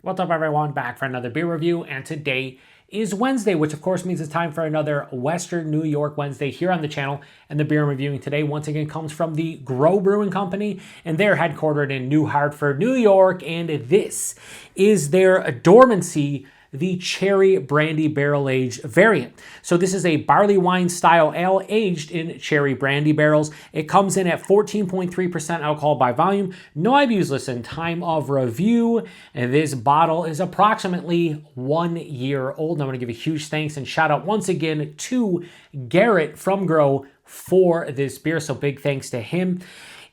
What's up, everyone? Back for another beer review, and today is Wednesday, which of course means it's time for another Western New York Wednesday here on the channel. And the beer I'm reviewing today once again comes from the Grow Brewing Company, and they're headquartered in New Hartford, New York, and this is their Dormancy, the cherry brandy barrel-aged variant. So this is a barley wine style ale aged in cherry brandy barrels. It comes in at 14.3% alcohol by volume. No IBUs listed. Time of review, and this bottle is approximately 1 year old. And I want to give a huge thanks and shout out once again to Garrett from Grow for this beer. So big thanks to him.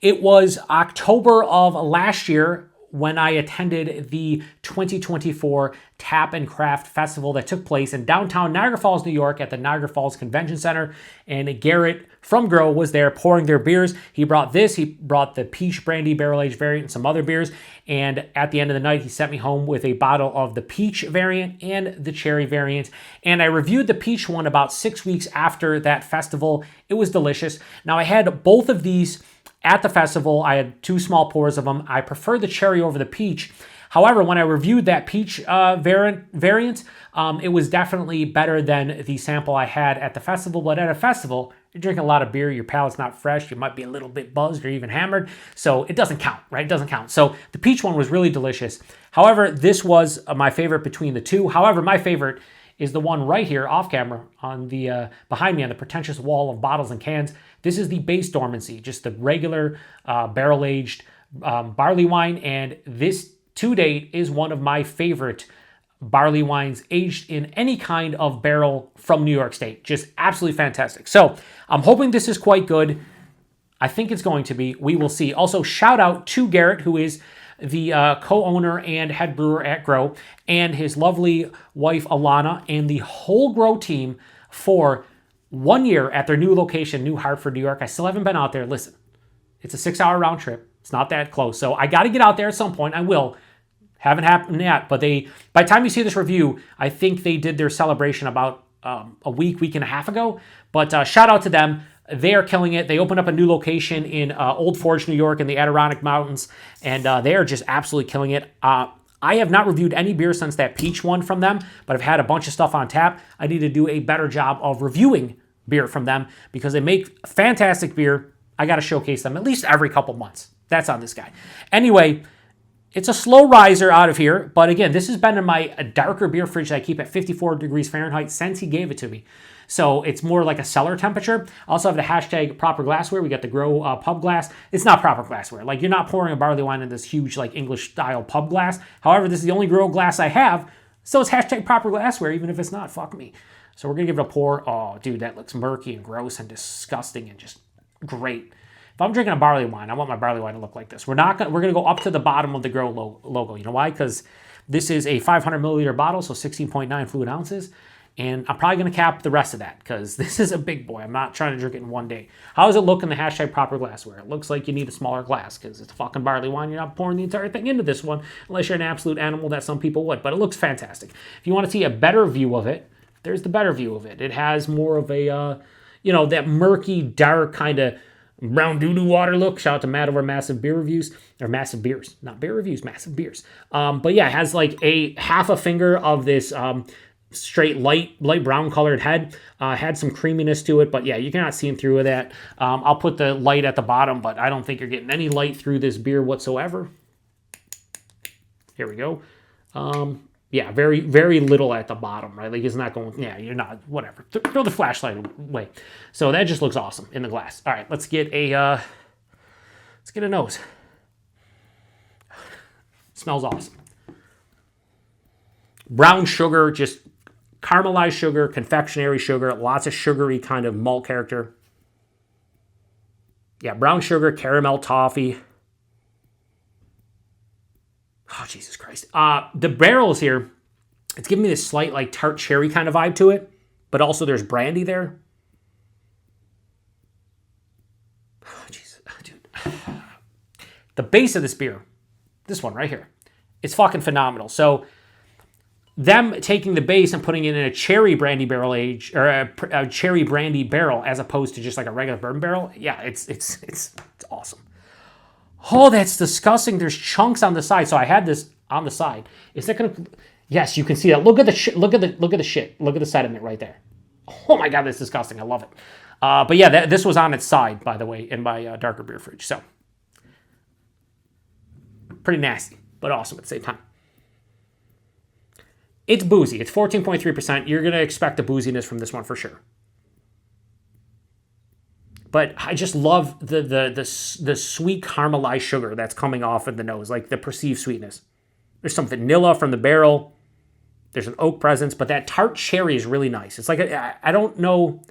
It was October of last year when I attended the 2024 Tap and Craft Festival that took place in downtown Niagara Falls, New York at the Niagara Falls Convention Center. And Garrett from Grow was there pouring their beers. He brought this, he brought the peach brandy barrel-aged variant and some other beers. And at the end of the night, he sent me home with a bottle of the peach variant and the cherry variant. And I reviewed the peach one about 6 weeks after that festival. It was delicious. Now, I had both of these at the festival. I had 2 small pours of them. I prefer the cherry over the peach. However, when I reviewed that peach variant, it was definitely better than the sample I had at the festival. But at a festival, you're drinking a lot of beer, your palate's not fresh, you might be a little bit buzzed or even hammered, so it doesn't count, right? It doesn't count. So the peach one was really delicious. However, this was my favorite between the two. However, my favorite is the one right here off camera on the behind me on the pretentious wall of bottles and cans. This is the base Dormancy, just the regular barrel-aged barley wine, and this to date is one of my favorite barley wines aged in any kind of barrel from New York State. Just absolutely fantastic. So I'm hoping this is quite good. I think it's going to be. We will see. Also, shout out to Garrett, who is the co-owner and head brewer at Grow, and his lovely wife, Alana, and the whole Grow team for 1 year at their new location, New Hartford, New York. I still haven't been out there. Listen, it's a 6-hour round trip. It's not that close. So I got to get out there at some point. I will. Haven't happened yet, but by the time you see this review, I think they did their celebration about a week and a half ago. But shout out to them. They are killing it. They opened up a new location in Old Forge, New York in the Adirondack Mountains, and they are just absolutely killing it. I have not reviewed any beer since that peach one from them, but I've had a bunch of stuff on tap. I need to do a better job of reviewing beer from them because they make fantastic beer. I got to showcase them at least every couple months. That's on this guy. Anyway, it's a slow riser out of here, but again, this has been in my darker beer fridge that I keep at 54 degrees Fahrenheit since he gave it to me. So it's more like a cellar temperature. I also have the hashtag proper glassware. We got the Grow pub glass. It's not proper glassware. Like, you're not pouring a barley wine in this huge, like, English style pub glass. However, this is the only Grow glass I have, so it's hashtag proper glassware, even if it's not. Fuck me. So we're gonna give it a pour. Oh, dude, that looks murky and gross and disgusting and just great. If I'm drinking a barley wine, I want my barley wine to look like this. We're gonna go up to the bottom of the Grow logo. You know why? Because this is a 500 milliliter bottle, so 16.9 fluid ounces. And I'm probably gonna cap the rest of that because this is a big boy. I'm not trying to drink it in one day. How does it look in the hashtag proper glassware? It looks like you need a smaller glass because it's fucking barley wine. You're not pouring the entire thing into this one unless you're an absolute animal that some people would. But it looks fantastic. If you want to see a better view of it, there's the better view of it. It has more of a, that murky, dark kind of brown doo-doo water look. Shout out to Matt over Massive Beer Reviews, or Massive Beers, not beer reviews, Massive Beers. But yeah, it has like a half a finger of this straight light brown colored head. Had some creaminess to it, but yeah, you're not seeing through with that. I'll put the light at the bottom, but I don't think you're getting any light through this beer whatsoever. Here we go. Yeah, very, very little at the bottom, right? Like, it's not going, yeah, you're not, whatever. Throw the flashlight away. So that just looks awesome in the glass. All right, let's get a nose. Smells awesome. Brown sugar, just caramelized sugar, confectionery sugar, lots of sugary kind of malt character. Yeah, brown sugar, caramel, toffee. Oh, Jesus Christ. The barrels here, it's giving me this slight, like, tart cherry kind of vibe to it, but also there's brandy there. Oh, Jesus. Dude. The base of this beer, this one right here, it's fucking phenomenal. So them taking the base and putting it in a cherry brandy barrel age, or a cherry brandy barrel as opposed to just like a regular bourbon barrel, yeah, it's awesome. Oh, that's disgusting. There's chunks on the side. So I had this on the side. Is that going to? Yes, you can see that. Look at the shit. Look at the shit. Look at the sediment right there. Oh my God, that's disgusting. I love it. But yeah, this was on its side, by the way, in my darker beer fridge. So pretty nasty, but awesome at the same time. It's boozy. It's 14.3%. You're going to expect the booziness from this one for sure. But I just love the sweet caramelized sugar that's coming off in the nose, like the perceived sweetness. There's some vanilla from the barrel. There's an oak presence, but that tart cherry is really nice. It's like, I don't know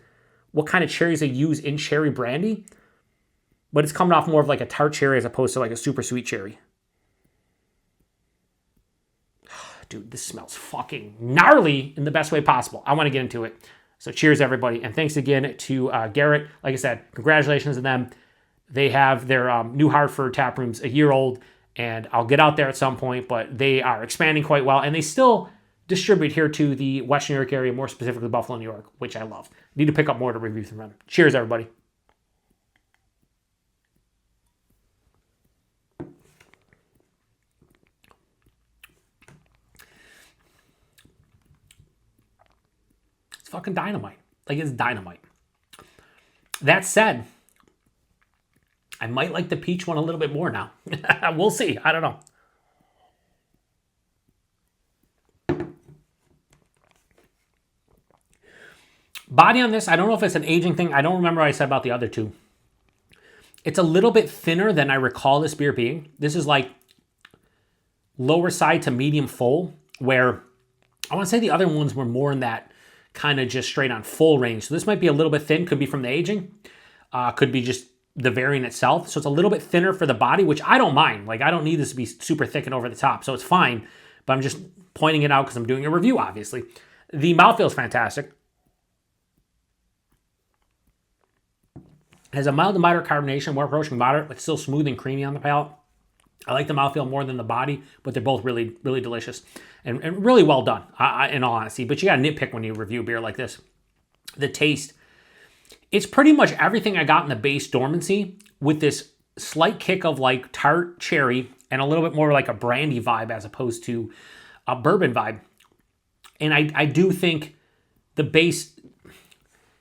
what kind of cherries they use in cherry brandy, but it's coming off more of like a tart cherry as opposed to like a super sweet cherry. Dude, this smells fucking gnarly in the best way possible. I want to get into it. So cheers, everybody. And thanks again to Garrett. Like I said, congratulations to them. They have their new Hartford tap rooms a year old, and I'll get out there at some point, but they are expanding quite well, and they still distribute here to the Western New York area, more specifically Buffalo, New York, which I love. Need to pick up more to review from them. Cheers, everybody. It's fucking dynamite. Like, it's dynamite. That said, I might like the peach one a little bit more now. We'll see. I don't know. Body on this, I don't know if it's an aging thing. I don't remember what I said about the other two. It's a little bit thinner than I recall this beer being. This is like lower side to medium full, where I want to say the other ones were more in that kind of just straight on full range. So this might be a little bit thin. Could be from the aging. Could be just the variant itself. So it's a little bit thinner for the body, which I don't mind. Like, I don't need this to be super thick and over the top. So it's fine. But I'm just pointing it out because I'm doing a review, obviously. The mouthfeel is fantastic. Has a mild to moderate carbonation, more approaching moderate, but still smooth and creamy on the palate. I like the mouthfeel more than the body, but they're both really, really delicious and really well done, in all honesty. But you got to nitpick when you review beer like this. The taste, it's pretty much everything I got in the base Dormancy with this slight kick of like tart cherry and a little bit more like a brandy vibe as opposed to a bourbon vibe. And I do think the base,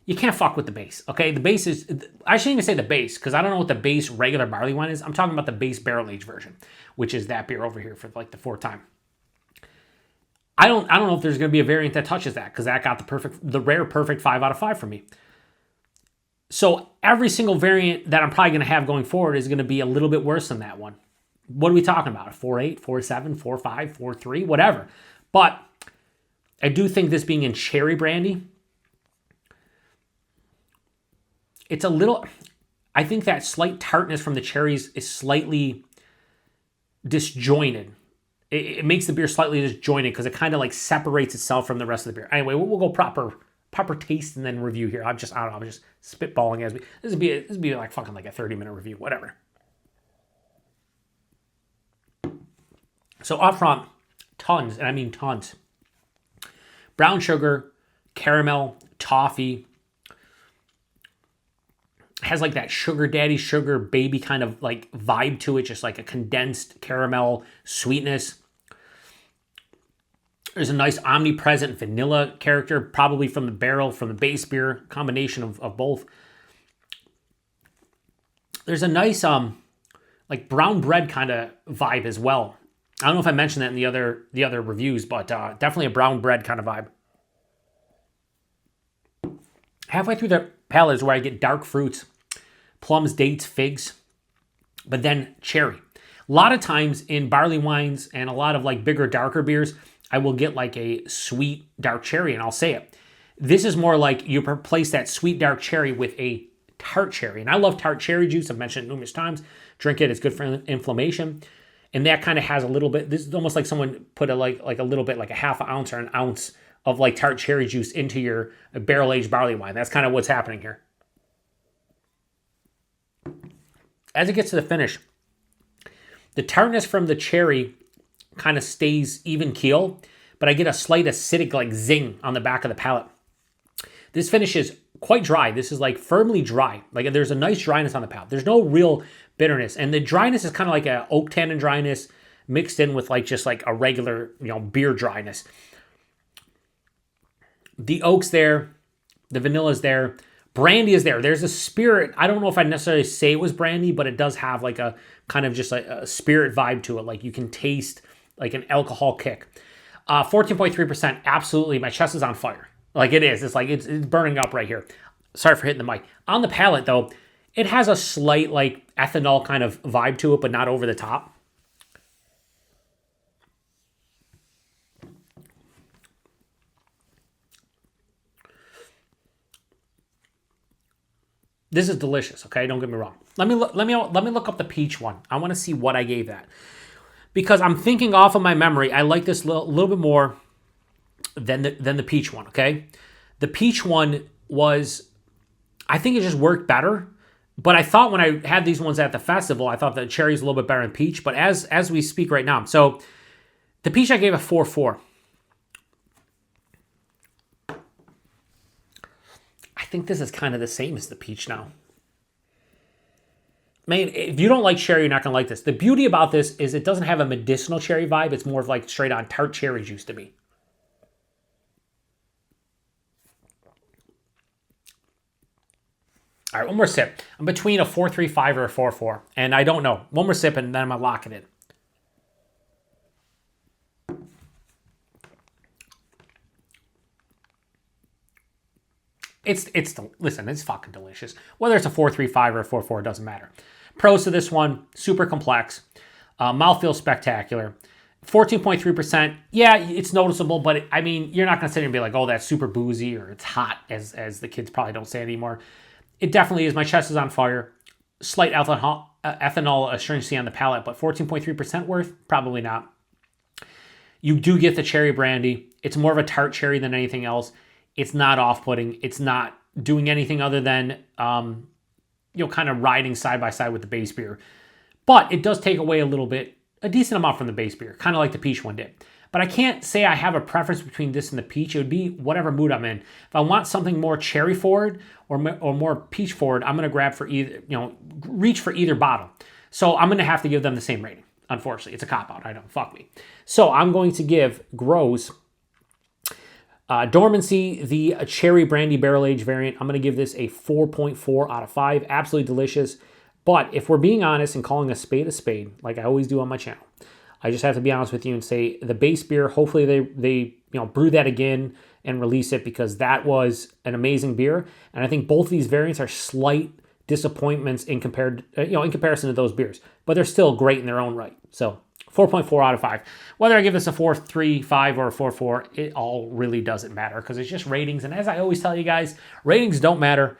you can't fuck with the base, okay? The base is, I shouldn't even say the base, because I don't know what the base regular barley wine is. I'm talking about the base barrel-aged version, which is that beer over here for like the fourth time. I don't know if there's going to be a variant that touches that, because that got the rare perfect 5 out of 5 for me. So every single variant that I'm probably going to have going forward is going to be a little bit worse than that one. What are we talking about? 4.8, 4.7, 4.5, 4.3, whatever. But I do think this being in cherry brandy, it's a little, I think that slight tartness from the cherries is slightly disjointed. It makes the beer slightly disjointed because it kind of like separates itself from the rest of the beer. Anyway, we'll go proper taste and then review here. I don't know, I'm just spitballing as this would be like fucking like a 30-minute review, whatever. So up front, tons, and I mean tons. Brown sugar, caramel, toffee. Has like that sugar daddy, sugar baby kind of like vibe to it, just like a condensed caramel sweetness. There's a nice omnipresent vanilla character, probably from the barrel, from the base beer, combination of both. There's a nice like brown bread kind of vibe as well. I don't know if I mentioned that in the other reviews, but definitely a brown bread kind of vibe. Halfway through the palate is where I get dark fruits, plums, dates, figs, but then cherry. A lot of times in barley wines and a lot of like bigger, darker beers, I will get like a sweet dark cherry, and I'll say it. This is more like you replace that sweet dark cherry with a tart cherry. And I love tart cherry juice. I've mentioned it numerous times. Drink it. It's good for inflammation. And that kind of has a little bit, this is almost like someone put a little bit, like a half an ounce or an ounce of like tart cherry juice into your barrel-aged barley wine. That's kind of what's happening here. As it gets to the finish, the tartness from the cherry kind of stays even keel, but I get a slight acidic like zing on the back of the palate. This finish is quite dry. This is like firmly dry. Like there's a nice dryness on the palate. There's no real bitterness, and the dryness is kind of like a oak tannin dryness mixed in with like just like a regular, beer dryness. The oak's there, the vanilla's there, brandy is there. There's a spirit. I don't know if I'd necessarily say it was brandy, but it does have like a kind of just like a spirit vibe to it. Like you can taste like an alcohol kick. 14.3%. Absolutely. My chest is on fire. Like it is. It's like it's burning up right here. Sorry for hitting the mic. On the palate though, it has a slight like ethanol kind of vibe to it, but not over the top. This is delicious, okay? Don't get me wrong. Let me look up the peach one. I want to see what I gave that. Because I'm thinking off of my memory, I like this little bit more than the peach one, okay? The peach one was, I think it just worked better. But I thought when I had these ones at the festival, I thought the cherry's a little bit better than peach. But as we speak right now, so the peach I gave a 4.4. I think this is kind of the same as the peach now. Man, if you don't like cherry, you're not going to like this. The beauty about this is it doesn't have a medicinal cherry vibe. It's more of like straight on tart cherry juice to me. All right, one more sip. I'm between a 4.35 or a 4.4, and I don't know. One more sip, and then I'm going to lock it in. Listen, it's fucking delicious. Whether it's a 4.35 or a 4.4, it doesn't matter. Pros to this one, super complex. Mouthfeel spectacular. 14.3%. Yeah, it's noticeable, but you're not going to sit here and be like, oh, that's super boozy or it's hot, as the kids probably don't say anymore. It definitely is. My chest is on fire. Slight ethanol astringency on the palate, but 14.3% worth? Probably not. You do get the cherry brandy. It's more of a tart cherry than anything else. It's not off-putting. It's not doing anything other than, kind of riding side by side with the base beer. But it does take away a decent amount from the base beer, kind of like the peach one did. But I can't say I have a preference between this and the peach. It would be whatever mood I'm in. If I want something more cherry forward or more peach forward, I'm going to grab for either, reach for either bottle. So I'm going to have to give them the same rating. Unfortunately, it's a cop-out. I don't. Fuck me. So I'm going to give Grow's Dormancy, the cherry brandy barrel-aged variant. I'm going to give this a 4.4 out of 5. Absolutely delicious. But if we're being honest and calling a spade, like I always do on my channel, I just have to be honest with you and say the base beer, hopefully they brew that again and release it, because that was an amazing beer. And I think both of these variants are slight disappointments in comparison to those beers. But they're still great in their own right. So 4.4 out of 5. Whether I give this a 4.35 or a 4.4, it all really doesn't matter, because it's just ratings. And as I always tell you guys, ratings don't matter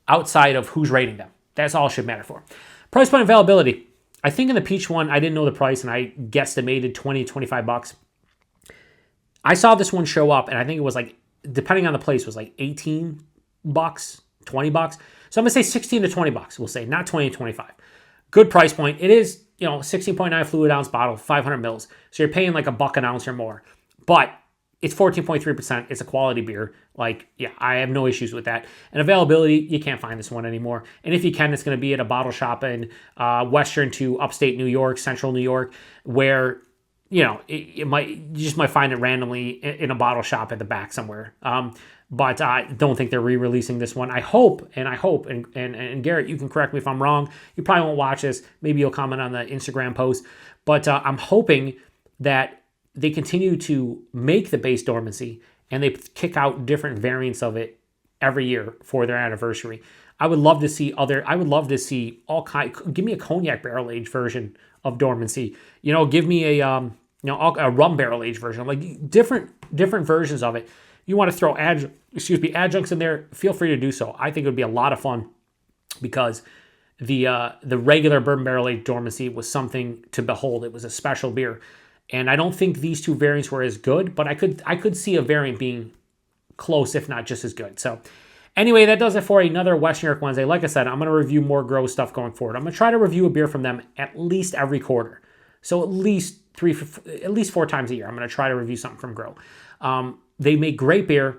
outside of who's rating them. That's all it should matter for. Price point availability. I think in the peach one, I didn't know the price, and I guesstimated $20-25. I saw this one show up, and I think it was like, depending on the place, was like $18, $20. So I'm going to say $16 to $20, we'll say, not $20 to $25. Good price point. It is, 16.9 fluid ounce bottle, 500 mils. So you're paying like $1 an ounce or more. But it's 14.3%. It's a quality beer. Like, yeah, I have no issues with that. And availability, you can't find this one anymore. And if you can, it's going to be at a bottle shop in western to upstate New York, central New York, where, you just might find it randomly in a bottle shop at the back somewhere. But I don't think they're re-releasing this one. I hope, and Garrett, you can correct me if I'm wrong. You probably won't watch this. Maybe you'll comment on the Instagram post. But I'm hoping that they continue to make the base Dormancy and they kick out different variants of it every year for their anniversary. I would love to see all kind. Give me a cognac barrel-aged version of Dormancy. Give me a rum barrel-aged version. Like different versions of it. You want to throw adjuncts in there, feel free to do so. I think it would be a lot of fun, because the regular bourbon barrel-aged Dormancy was something to behold. It was a special beer. And I don't think these two variants were as good, but I could see a variant being close, if not just as good. So anyway, that does it for another Western New York Wednesday. Like I said, I'm going to review more Grow stuff going forward. I'm going to try to review a beer from them at least every quarter. So at least 4 times a year, I'm going to try to review something from Grow. They make great beer,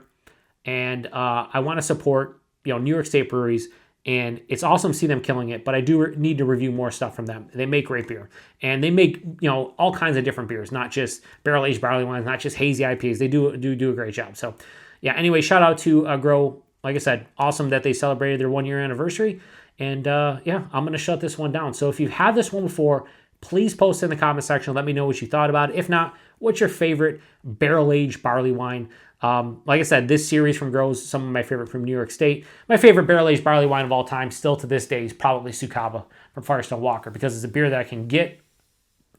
and I want to support New York State breweries. And it's awesome to see them killing it, but I do need to review more stuff from them. They make great beer. And they make, all kinds of different beers, not just barrel-aged barley wines, not just hazy IPAs. They do a great job. So, yeah, anyway, shout out to Grow. Like I said, awesome that they celebrated their 1-year anniversary. And, yeah, I'm going to shut this one down. So if you've had this one before, please post in the comment section. Let me know what you thought about it. If not, what's your favorite barrel-aged barley wine? Like I said, this series from Grow is some of my favorite from New York State. My favorite barrel-aged barley wine of all time, still to this day, is probably Sukaba from Firestone Walker, because it's a beer that I can get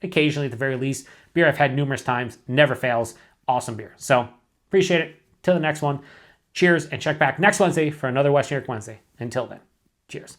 occasionally at the very least. Beer I've had numerous times, never fails. Awesome beer. So, appreciate it. Till the next one, cheers, and check back next Wednesday for another West New York Wednesday. Until then, cheers.